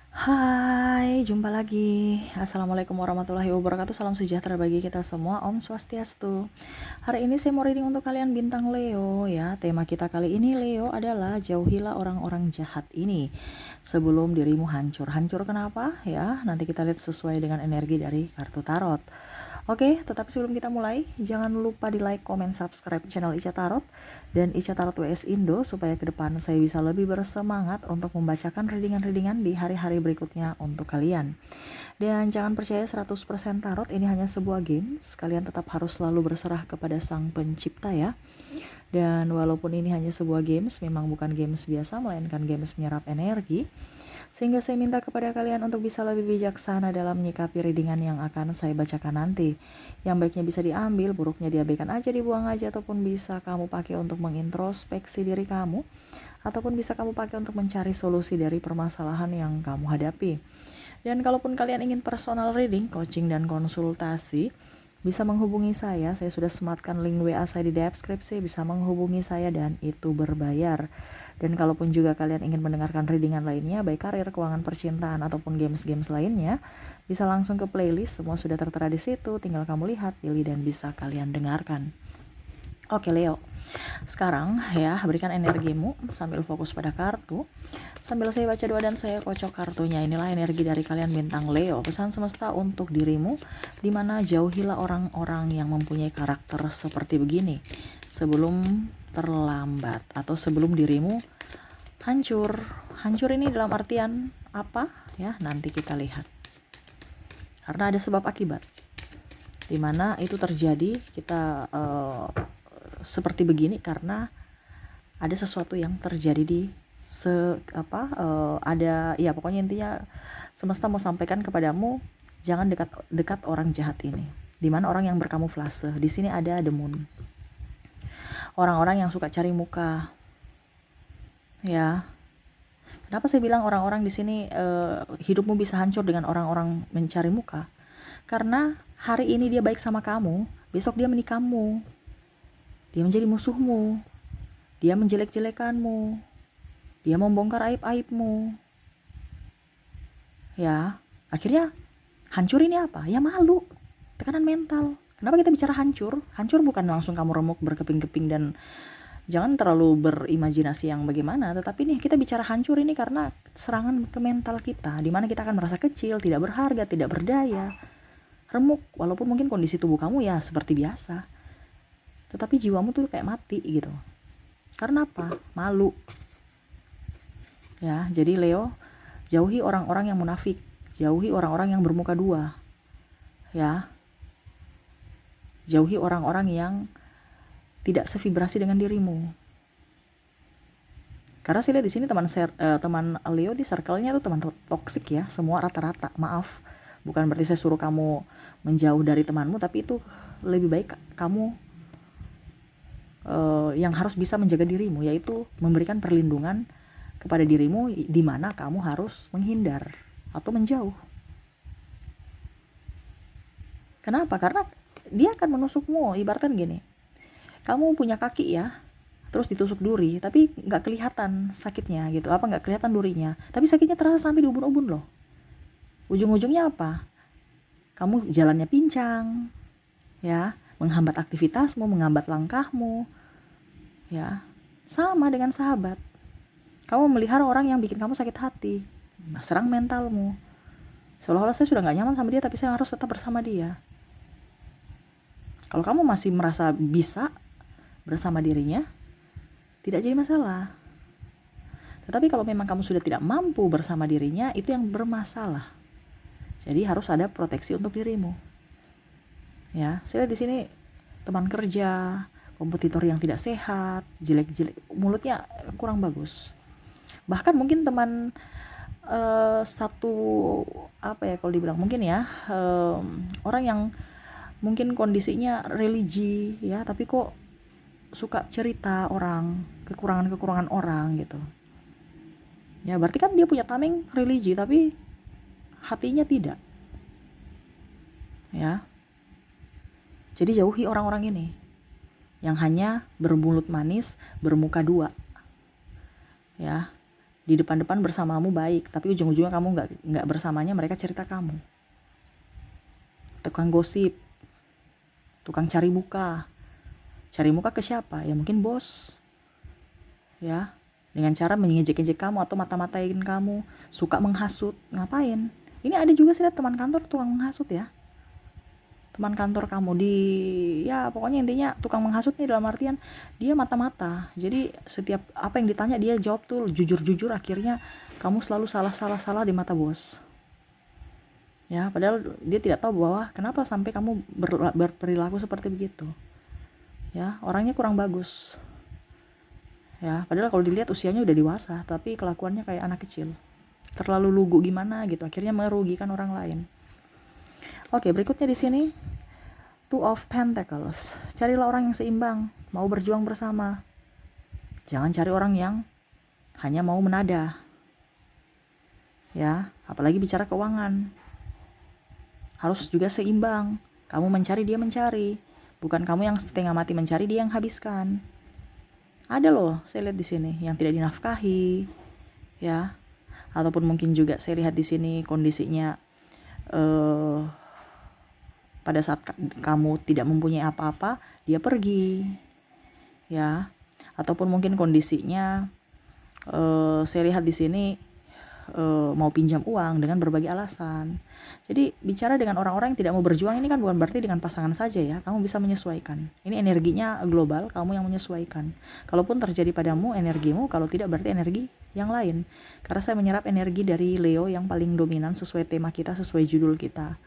Hai, jumpa lagi. Assalamualaikum warahmatullahi wabarakatuh. Salam sejahtera bagi kita semua. Om Swastiastu. Hari ini saya mau reading untuk kalian bintang Leo ya. Tema kita kali ini Leo adalah jauhilah orang-orang jahat ini sebelum dirimu hancur. Hancur kenapa? Ya, nanti kita lihat sesuai dengan energi dari kartu tarot. Oke, tetapi sebelum kita mulai, jangan lupa di like, comment, subscribe channel Ica Tarot dan Ica Tarot WS Indo supaya ke depan saya bisa lebih bersemangat untuk membacakan readingan-readingan di hari-hari berikutnya untuk kalian. Dan jangan percaya 100% tarot, ini hanya sebuah games. Kalian tetap harus selalu berserah kepada Sang Pencipta ya. Dan walaupun ini hanya sebuah games, memang bukan games biasa, melainkan games menyerap energi. Sehingga saya minta kepada kalian untuk bisa lebih bijaksana dalam menyikapi readingan yang akan saya bacakan nanti. Yang baiknya bisa diambil, buruknya diabaikan aja, dibuang aja, ataupun bisa kamu pakai untuk mengintrospeksi diri kamu, ataupun bisa kamu pakai untuk mencari solusi dari permasalahan yang kamu hadapi. Dan kalaupun kalian ingin personal reading, coaching, dan konsultasi, bisa menghubungi saya sudah sematkan link WA saya di deskripsi, bisa menghubungi saya dan itu berbayar. Dan kalaupun juga kalian ingin mendengarkan readingan lainnya, baik karir, keuangan, percintaan, ataupun games-games lainnya, bisa langsung ke playlist, semua sudah tertera di situ, tinggal kamu lihat, pilih, dan bisa kalian dengarkan. Oke Leo, sekarang ya berikan energimu sambil fokus pada kartu. Sambil saya baca doa dan saya kocok kartunya, inilah energi dari kalian bintang Leo. Pesan semesta untuk dirimu, dimana jauhilah orang-orang yang mempunyai karakter seperti begini sebelum terlambat atau sebelum dirimu hancur. Hancur ini dalam artian apa ya, nanti kita lihat. Karena ada sebab akibat. Dimana itu terjadi kita seperti begini karena ada sesuatu yang terjadi di ada ya, pokoknya intinya semesta mau sampaikan kepadamu, jangan dekat orang jahat ini. Dimana orang yang berkamuflase, di sini ada the moon, orang-orang yang suka cari muka ya. Kenapa saya bilang orang-orang di sini hidupmu bisa hancur dengan orang-orang mencari muka? Karena hari ini dia baik sama kamu, besok dia menikahmu, dia menjadi musuhmu, dia menjelek-jelekanmu, dia membongkar aib-aibmu. Ya, akhirnya hancur ini apa? Ya malu, tekanan mental. Kenapa kita bicara hancur? Hancur bukan langsung kamu remuk berkeping-keping dan jangan terlalu berimajinasi yang bagaimana, tetapi nih kita bicara hancur ini karena serangan ke mental kita, di mana kita akan merasa kecil, tidak berharga, tidak berdaya, remuk, walaupun mungkin kondisi tubuh kamu ya seperti biasa. Tetapi jiwamu tuh kayak mati gitu. Karena apa? Malu. Ya, jadi Leo, jauhi orang-orang yang munafik, jauhi orang-orang yang bermuka dua. Ya. Jauhi orang-orang yang tidak sevibrasi dengan dirimu. Karena saya lihat di sini teman Leo di circle-nya tuh teman toksik ya, semua rata-rata. Maaf, bukan berarti saya suruh kamu menjauh dari temanmu, tapi itu lebih baik kamu yang harus bisa menjaga dirimu, yaitu memberikan perlindungan kepada dirimu, di mana kamu harus menghindar atau menjauh. Kenapa? Karena dia akan menusukmu. Ibaratkan gini, kamu punya kaki ya, terus ditusuk duri, tapi nggak kelihatan sakitnya gitu, nggak kelihatan durinya, tapi sakitnya terasa sampai di ubun-ubun loh. Ujung-ujungnya apa? Kamu jalannya pincang, ya, menghambat aktivitasmu, menghambat langkahmu, ya. Sama dengan sahabat, kamu melihara orang yang bikin kamu sakit hati, serang mentalmu, seolah-olah saya sudah nggak nyaman sama dia, tapi saya harus tetap bersama dia. Kalau kamu masih merasa bisa bersama dirinya, tidak jadi masalah. Tetapi kalau memang kamu sudah tidak mampu bersama dirinya, itu yang bermasalah. Jadi harus ada proteksi untuk dirimu. Ya, saya lihat di sini teman kerja, kompetitor yang tidak sehat, jelek-jelek, mulutnya kurang bagus. Bahkan mungkin teman satu apa ya kalau dibilang mungkin ya, orang yang mungkin kondisinya religi ya, tapi kok suka cerita orang, kekurangan-kekurangan orang gitu. Ya berarti kan dia punya tameng religi tapi hatinya tidak. Ya. Jadi jauhi orang-orang ini yang hanya bermulut manis, bermuka dua. Ya. di depan-depan bersamamu baik, tapi ujung-ujungnya kamu nggak bersamanya, mereka cerita kamu. Tukang gosip, tukang cari muka. Cari muka ke siapa? Ya mungkin bos. Ya, dengan cara mengejek-ejek kamu atau mata-matain kamu, suka menghasut. Ngapain? Ini ada juga sih teman kantor tukang menghasut ya. Teman kantor kamu ya pokoknya intinya tukang menghasut nih, dalam artian dia mata-mata. Jadi setiap apa yang ditanya dia jawab tuh jujur-jujur, akhirnya kamu selalu salah di mata bos. Ya, padahal dia tidak tahu bahwa kenapa sampai kamu berperilaku seperti begitu. Ya, orangnya kurang bagus. Ya, padahal kalau dilihat usianya udah dewasa, tapi kelakuannya kayak anak kecil. Terlalu lugu gimana gitu, akhirnya merugikan orang lain. Oke, berikutnya di sini Two of Pentacles. Carilah orang yang seimbang, mau berjuang bersama. Jangan cari orang yang hanya mau menada. Ya, apalagi bicara keuangan. Harus juga seimbang. Kamu mencari, dia mencari. Bukan kamu yang setengah mati mencari, dia yang habiskan. Ada loh, saya lihat di sini yang tidak dinafkahi, ya. Ataupun mungkin juga saya lihat di sini kondisinya pada saat kamu tidak mempunyai apa-apa, dia pergi, ya. Ataupun mungkin kondisinya saya lihat di sini mau pinjam uang dengan berbagai alasan. Jadi bicara dengan orang-orang yang tidak mau berjuang ini kan bukan berarti dengan pasangan saja ya. Kamu bisa menyesuaikan. Ini energinya global, kamu yang menyesuaikan. Kalaupun terjadi padamu energimu, kalau tidak berarti energi yang lain. Karena saya menyerap energi dari Leo yang paling dominan sesuai tema kita, sesuai judul kita.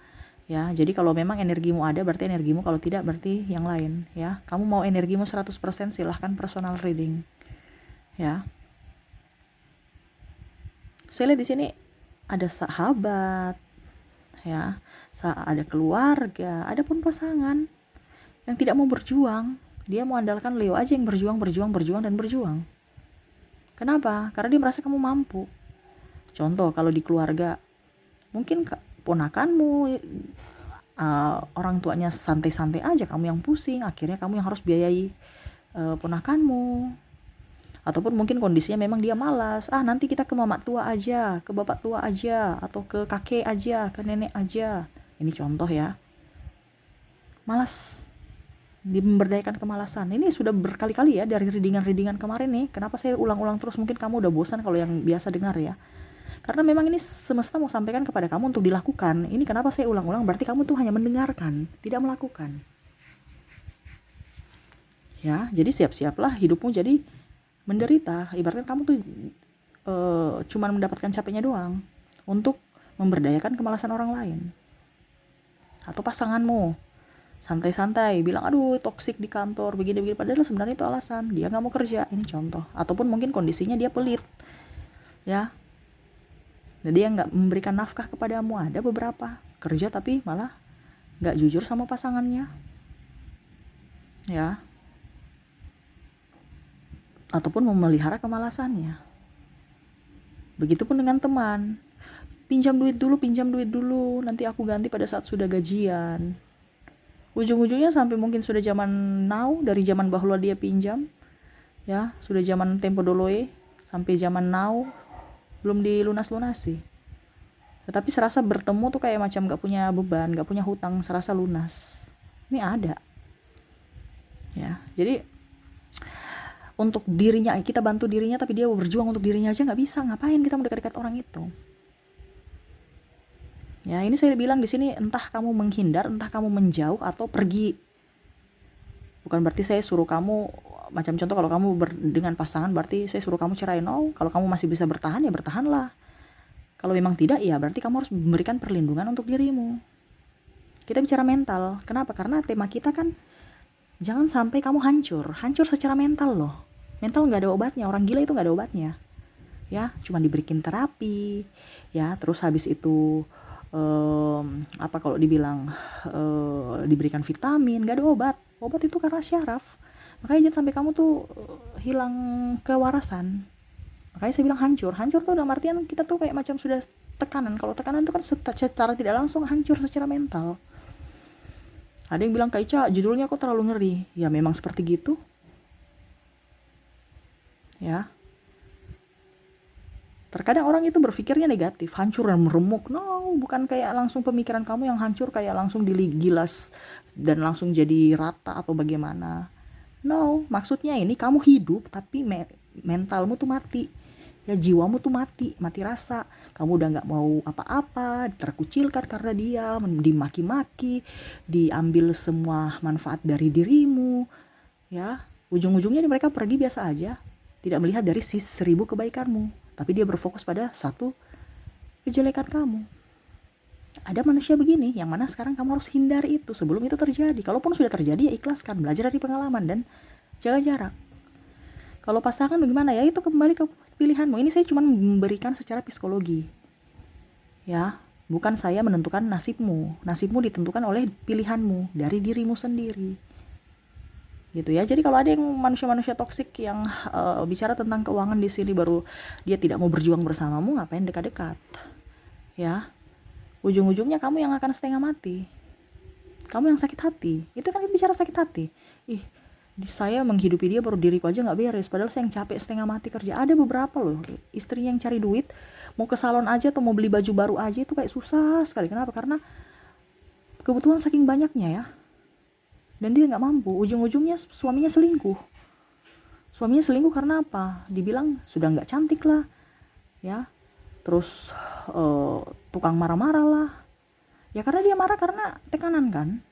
Ya, jadi kalau memang energimu ada berarti energimu, kalau tidak berarti yang lain, ya. Kamu mau energimu 100%, silahkan personal reading. Ya. Saya lihat di sini ada sahabat, ya, ada keluarga, ada pun pasangan yang tidak mau berjuang. Dia mau andalkan Leo aja yang berjuang. Kenapa? Karena dia merasa kamu mampu. Contoh, kalau di keluarga, mungkin ponakanmu, orang tuanya santai-santai aja, kamu yang pusing, akhirnya kamu yang harus biayai ponakanmu. Ataupun mungkin kondisinya memang dia malas, nanti kita ke mama tua aja, ke bapak tua aja, atau ke kakek aja, ke nenek aja. Ini contoh ya. Malas, memberdayakan kemalasan. Ini sudah berkali-kali ya dari readingan kemarin nih. Kenapa saya ulang-ulang terus? Mungkin kamu udah bosan kalau yang biasa dengar ya. Karena memang ini semesta mau sampaikan kepada kamu untuk dilakukan. Ini kenapa saya ulang-ulang? Berarti kamu tuh hanya mendengarkan, tidak melakukan. Ya, jadi siap-siaplah hidupmu jadi menderita. Ibaratnya kamu tuh cuman mendapatkan capeknya doang untuk memberdayakan kemalasan orang lain. Atau pasanganmu santai-santai bilang aduh toksik di kantor begini-begini, padahal sebenarnya itu alasan dia nggak mau kerja. Ini contoh. Ataupun mungkin kondisinya dia pelit, ya, jadi dia nggak memberikan nafkah kepadamu. Ada beberapa kerja tapi malah nggak jujur sama pasangannya, ya. Ataupun memelihara kemalasannya. Begitupun dengan teman. Pinjam duit dulu, nanti aku ganti pada saat sudah gajian. Ujung-ujungnya sampai mungkin sudah zaman now, dari zaman bahula dia pinjam, ya, sudah zaman tempo doloe, sampai zaman now belum dilunas-lunasi. Tetapi serasa bertemu tuh kayak macam gak punya beban, gak punya hutang, serasa lunas. Ini ada, ya. Jadi untuk dirinya, kita bantu dirinya, tapi dia berjuang untuk dirinya aja nggak bisa. Ngapain kita mau dekat-dekat orang itu? Ya, ini saya bilang di sini, entah kamu menghindar, entah kamu menjauh atau pergi. Bukan berarti saya suruh kamu, macam contoh kalau kamu dengan pasangan berarti saya suruh kamu cerai. No, kalau kamu masih bisa bertahan ya bertahanlah. Kalau memang tidak, ya berarti kamu harus memberikan perlindungan untuk dirimu. Kita bicara mental. Kenapa? Karena tema kita kan jangan sampai kamu hancur secara mental loh. Mental nggak ada obatnya, orang gila itu nggak ada obatnya, ya, cuma diberikan terapi, ya, terus habis itu kalau dibilang diberikan vitamin, nggak ada obat itu karena syaraf. Makanya jangan sampai kamu tuh hilang kewarasan. Makanya saya bilang hancur tuh dalam artian kita tuh kayak macam sudah tekanan. Kalau tekanan itu kan secara tidak langsung hancur secara mental. Ada yang bilang, Kak Ica, judulnya kok terlalu ngeri. Ya memang seperti gitu. Ya. Terkadang orang itu berpikirnya negatif, hancur dan meremuk. No, bukan kayak langsung pemikiran kamu yang hancur kayak langsung digilas dan langsung jadi rata atau bagaimana. No, maksudnya ini kamu hidup tapi mentalmu tuh mati. Ya jiwamu tuh mati, mati rasa. Kamu udah nggak mau apa-apa, terkucilkan karena dia, dimaki-maki, diambil semua manfaat dari dirimu. Ya, ujung-ujungnya mereka pergi biasa aja, tidak melihat dari 1000 kebaikanmu, tapi dia berfokus pada satu kejelekan kamu. Ada manusia begini, yang mana sekarang kamu harus hindari itu sebelum itu terjadi. Kalaupun sudah terjadi, ya ikhlaskan, belajar dari pengalaman dan jaga jarak. Kalau pasangan bagaimana ya, itu kembali ke pilihanmu. Ini saya cuma memberikan secara psikologi, ya, bukan saya menentukan nasibmu. Nasibmu ditentukan oleh pilihanmu dari dirimu sendiri, gitu ya. Jadi kalau ada yang manusia-manusia toksik yang bicara tentang keuangan di sini baru dia tidak mau berjuang bersamamu, ngapain dekat-dekat, ya. Ujung-ujungnya kamu yang akan setengah mati, kamu yang sakit hati. Itu kan bicara sakit hati. Saya menghidupi dia baru diriku aja nggak beres, padahal saya yang capek setengah mati kerja. Ada beberapa loh istrinya yang cari duit, mau ke salon aja atau mau beli baju baru aja itu kayak susah sekali. Kenapa? Karena kebutuhan saking banyaknya ya, dan dia nggak mampu. Ujung-ujungnya suaminya selingkuh. Karena apa? Dibilang sudah nggak cantik lah, ya. Terus tukang marah-marah lah. Ya karena dia marah karena tekanan kan.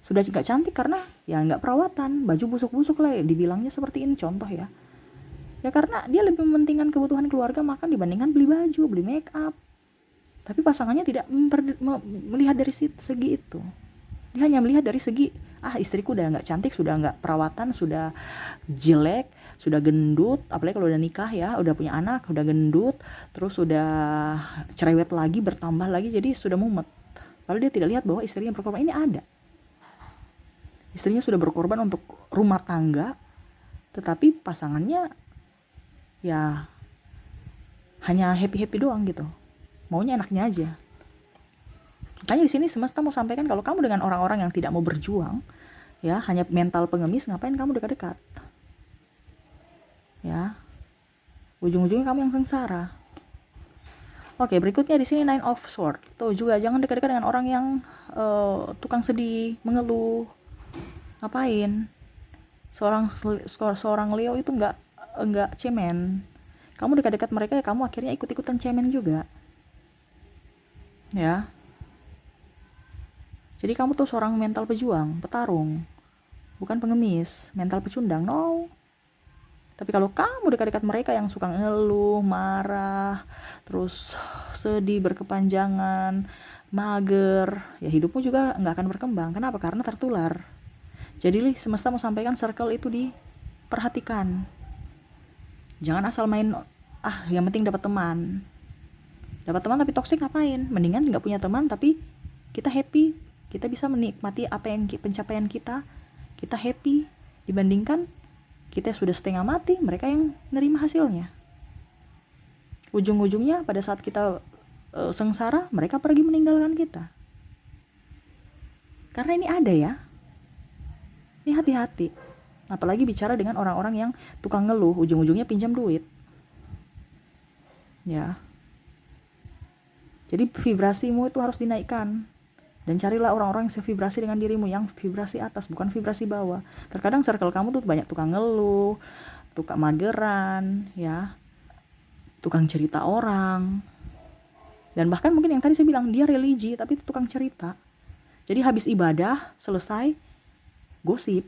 Sudah nggak cantik karena ya nggak perawatan, baju busuk-busuk lah, dibilangnya seperti ini contoh ya. Ya karena dia lebih mementingkan kebutuhan keluarga makan dibandingkan beli baju, beli make up. Tapi pasangannya tidak melihat dari segi itu. Dia hanya melihat dari segi, istriku udah nggak cantik, sudah nggak perawatan, sudah jelek, sudah gendut, apalagi kalau udah nikah ya, udah punya anak, udah gendut, terus udah cerewet lagi, bertambah lagi, jadi sudah mumet. Lalu dia tidak lihat bahwa istrinya berkorban. Ini ada. Istrinya sudah berkorban untuk rumah tangga, tetapi pasangannya ya hanya happy-happy doang gitu. Maunya enaknya aja. Makanya di sini semesta mau sampaikan kalau kamu dengan orang-orang yang tidak mau berjuang, ya hanya mental pengemis, ngapain kamu dekat-dekat? Ya, ujung-ujungnya kamu yang sengsara. Oke, berikutnya di sini Nine of Swords. Tuh juga jangan dekat-dekat dengan orang yang tukang sedih, mengeluh. Ngapain? Seorang Leo itu nggak cemen. Kamu dekat-dekat mereka ya kamu akhirnya ikut-ikutan cemen juga. Ya. Jadi kamu tuh seorang mental pejuang, petarung. Bukan pengemis, mental pecundang. No. Tapi kalau kamu dekat-dekat mereka yang suka ngeluh, marah, terus sedih berkepanjangan, mager, ya hidupmu juga nggak akan berkembang. Kenapa? Karena tertular. Jadi semesta mau sampaikan circle itu diperhatikan. Jangan asal main, yang penting dapat teman. Dapat teman tapi toksik ngapain? Mendingan nggak punya teman tapi kita happy, kita bisa menikmati apa yang pencapaian kita happy, dibandingkan kita sudah setengah mati, mereka yang nerima hasilnya. Ujung-ujungnya pada saat kita sengsara, mereka pergi meninggalkan kita. Karena ini ada ya. Ini hati-hati. Apalagi bicara dengan orang-orang yang tukang ngeluh, ujung-ujungnya pinjam duit. Ya. Jadi vibrasimu itu harus dinaikkan. Dan carilah orang-orang yang sevibrasi dengan dirimu, yang vibrasi atas, bukan vibrasi bawah. Terkadang circle kamu tuh banyak tukang ngeluh, tukang mageran, ya, tukang cerita orang. Dan bahkan mungkin yang tadi saya bilang, dia religi, tapi itu tukang cerita. Jadi habis ibadah, selesai, gosip.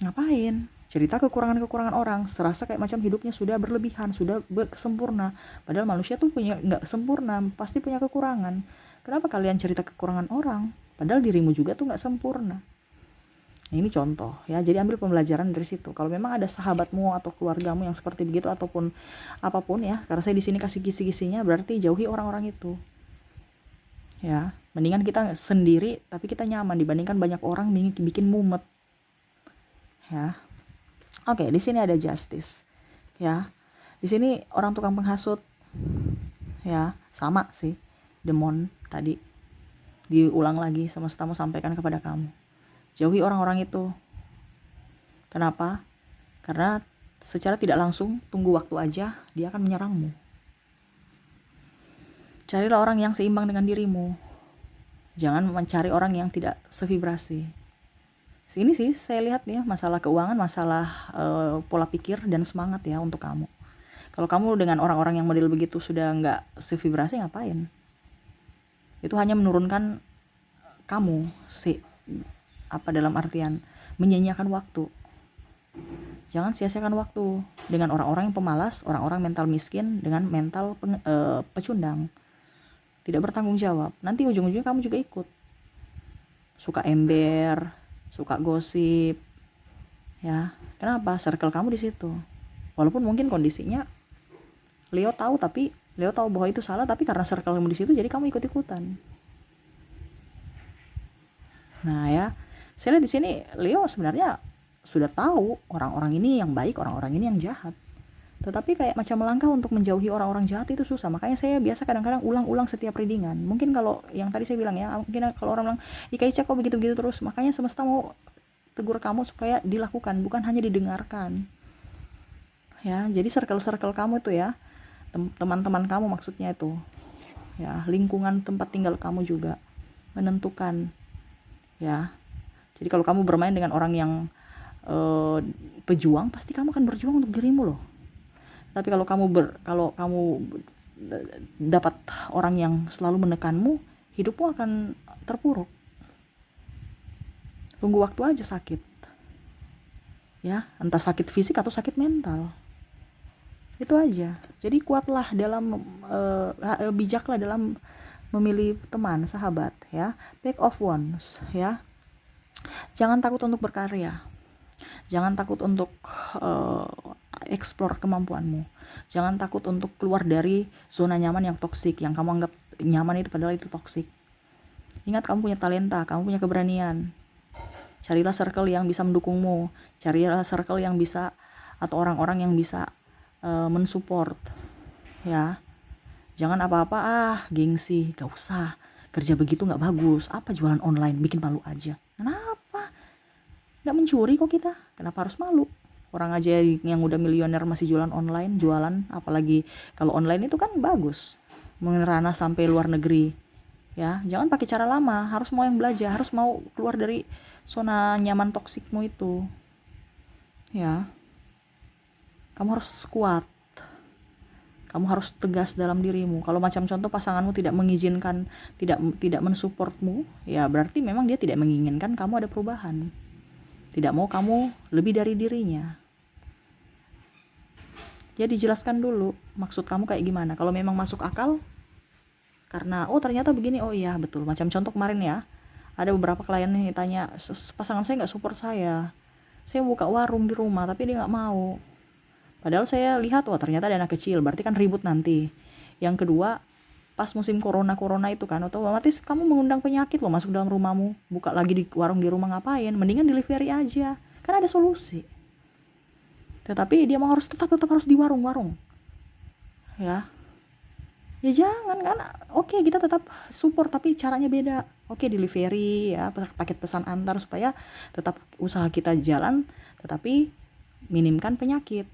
Ngapain? Cerita kekurangan-kekurangan orang, serasa kayak macam hidupnya sudah berlebihan, sudah sempurna. Padahal manusia tuh nggak sempurna, pasti punya kekurangan. Kenapa kalian cerita kekurangan orang? Padahal dirimu juga tuh nggak sempurna. Nah, ini contoh ya. Jadi ambil pembelajaran dari situ. Kalau memang ada sahabatmu atau keluargamu yang seperti begitu ataupun apapun ya, karena saya di sini kasih kisi-kisinya, berarti jauhi orang-orang itu. Ya, mendingan kita sendiri tapi kita nyaman dibandingkan banyak orang bikin mumet. Ya. Oke, di sini ada justice. Ya. Di sini orang tukang penghasut. Ya, sama sih. Demon tadi diulang lagi, semesta mau sampaikan kepada kamu, jauhi orang-orang itu. Kenapa? Karena secara tidak langsung, tunggu waktu aja, dia akan menyerangmu. Carilah orang yang seimbang dengan dirimu. Jangan mencari orang yang tidak sevibrasi. Ini sih saya lihat ya, masalah keuangan, masalah pola pikir dan semangat ya untuk kamu. Kalau kamu dengan orang-orang yang model begitu sudah nggak sevibrasi, ngapain? Itu hanya menurunkan kamu dalam artian menyanyiakan waktu. Jangan sia-siakan waktu dengan orang-orang yang pemalas, orang-orang mental miskin dengan mental pecundang, tidak bertanggung jawab. Nanti ujung-ujungnya kamu juga ikut suka ember, suka gosip, ya. Kenapa? Circle kamu di situ. Walaupun mungkin kondisinya Leo tahu bahwa itu salah, tapi karena circle kamu di situ, jadi kamu ikut-ikutan. Nah ya, saya lihat di sini Leo sebenarnya sudah tahu orang-orang ini yang baik, orang-orang ini yang jahat. Tetapi kayak macam melangkah untuk menjauhi orang-orang jahat itu susah. Makanya saya biasa kadang-kadang ulang-ulang setiap readingan. Mungkin kalau yang tadi saya bilang ya, mungkin kalau orang bilang, Ika Ica kok begitu-begitu terus. Makanya semesta mau tegur kamu supaya dilakukan, bukan hanya didengarkan. Ya, jadi circle-circle kamu itu ya, teman-teman kamu maksudnya itu. Ya, lingkungan tempat tinggal kamu juga menentukan. Ya. Jadi kalau kamu bermain dengan orang yang pejuang, pasti kamu akan berjuang untuk dirimu loh. Tapi kalau kamu dapat orang yang selalu menekanmu, hidupmu akan terpuruk. Tunggu waktu aja sakit. Ya, entah sakit fisik atau sakit mental. Itu aja. Jadi kuatlah dalam bijaklah dalam memilih teman, sahabat ya. Pack of Wands ya. Jangan takut untuk berkarya. Jangan takut untuk explore kemampuanmu. Jangan takut untuk keluar dari zona nyaman yang toksik, yang kamu anggap nyaman itu padahal itu toksik. Ingat, kamu punya talenta, kamu punya keberanian. Carilah circle yang bisa mendukungmu, carilah circle yang bisa, atau orang-orang yang bisa mensupport. Ya, jangan apa-apa gengsi, gak usah. Kerja begitu gak bagus. Apa jualan online, bikin malu aja. Kenapa? Gak mencuri kok kita. Kenapa harus malu? Orang aja yang udah miliuner masih jualan online, jualan, apalagi kalau online itu kan bagus, mengerana sampai luar negeri. Ya, jangan pakai cara lama, harus mau yang belajar, harus mau keluar dari zona nyaman toksikmu itu. Ya, kamu harus kuat, kamu harus tegas dalam dirimu. Kalau macam contoh pasanganmu tidak mengizinkan, tidak mensupportmu, ya berarti memang dia tidak menginginkan kamu ada perubahan, tidak mau kamu lebih dari dirinya. Jadi jelaskan dulu maksud kamu kayak gimana. Kalau memang masuk akal, karena ternyata begini, iya betul. Macam contoh kemarin ya, ada beberapa klien nih tanya, pasangan saya nggak support saya buka warung di rumah tapi dia nggak mau. Padahal saya lihat, ternyata ada anak kecil, berarti kan ribut nanti. Yang kedua, pas musim corona itu kan, otomatis kamu mengundang penyakit loh masuk dalam rumahmu. Buka lagi di warung di rumah, ngapain? Mendingan delivery aja, kan ada solusi. Tetapi dia mau tetap harus di warung. Ya jangan kan. Oke, kita tetap support tapi caranya beda. Oke, delivery ya, paket pesan antar supaya tetap usaha kita jalan tetapi minimkan penyakit.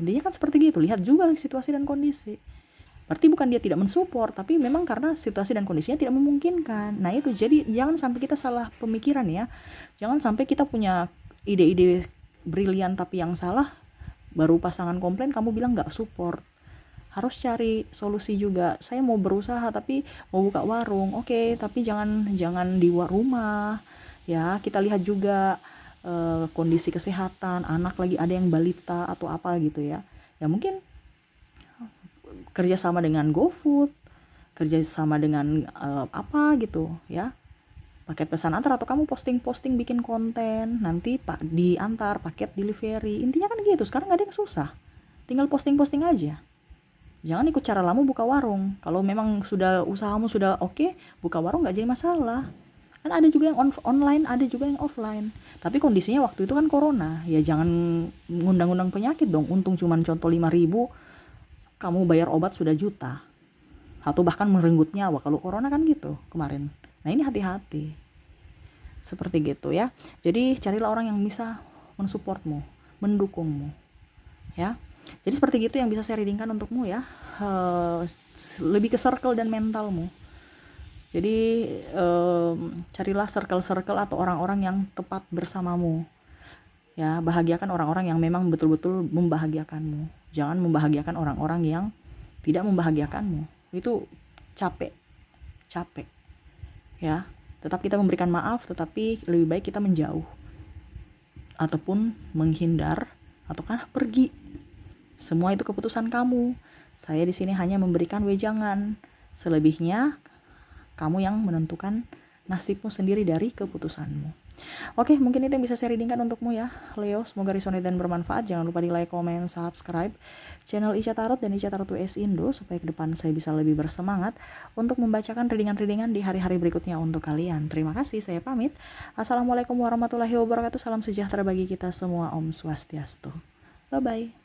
Intinya kan seperti gitu. Lihat juga situasi dan kondisi. Berarti bukan dia tidak mensupport, tapi memang karena situasi dan kondisinya tidak memungkinkan. Nah itu, jadi jangan sampai kita salah pemikiran ya. Jangan sampai kita punya ide-ide brilian tapi yang salah, baru pasangan komplain kamu bilang gak support. Harus cari solusi juga. Saya mau berusaha tapi mau buka warung, oke, tapi jangan di rumah ya. Kita lihat juga kondisi kesehatan anak, lagi ada yang balita atau apa gitu ya. Ya mungkin kerjasama dengan GoFood, kerjasama dengan apa gitu ya, paket pesan antar, atau kamu posting bikin konten, nanti diantar paket delivery. Intinya kan gitu. Sekarang gak ada yang susah, tinggal posting aja. Jangan ikut cara lama buka warung. Kalau memang usahamu sudah oke, buka warung gak jadi masalah. Kan ada juga yang online, ada juga yang offline. Tapi kondisinya waktu itu kan corona. Ya jangan ngundang-undang penyakit dong. Untung cuman contoh 5.000, kamu bayar obat sudah juta. Atau bahkan merenggut nyawa. Kalau corona kan gitu kemarin. Nah ini hati-hati. Seperti gitu ya. Jadi carilah orang yang bisa mensupportmu, mendukungmu. Ya. Jadi seperti gitu yang bisa saya readingkan untukmu ya. Lebih ke circle dan mentalmu. Jadi carilah circle-circle atau orang-orang yang tepat bersamamu. Ya, bahagiakan orang-orang yang memang betul-betul membahagiakanmu. Jangan membahagiakan orang-orang yang tidak membahagiakanmu. Itu capek. Capek. Ya, tetap kita memberikan maaf, tetapi lebih baik kita menjauh ataupun menghindar ataukah pergi. Semua itu keputusan kamu. Saya di sini hanya memberikan wejangan. Selebihnya kamu yang menentukan nasibmu sendiri dari keputusanmu. Oke, mungkin itu yang bisa saya readingkan untukmu ya, Leo. Semoga resonate dan bermanfaat. Jangan lupa di like, comment, subscribe channel Ica Tarot dan Ica Tarot US Indo supaya ke depan saya bisa lebih bersemangat untuk membacakan readingan-readingan di hari-hari berikutnya untuk kalian. Terima kasih, saya pamit. Assalamualaikum warahmatullahi wabarakatuh. Salam sejahtera bagi kita semua. Om Swastiastu. Bye-bye.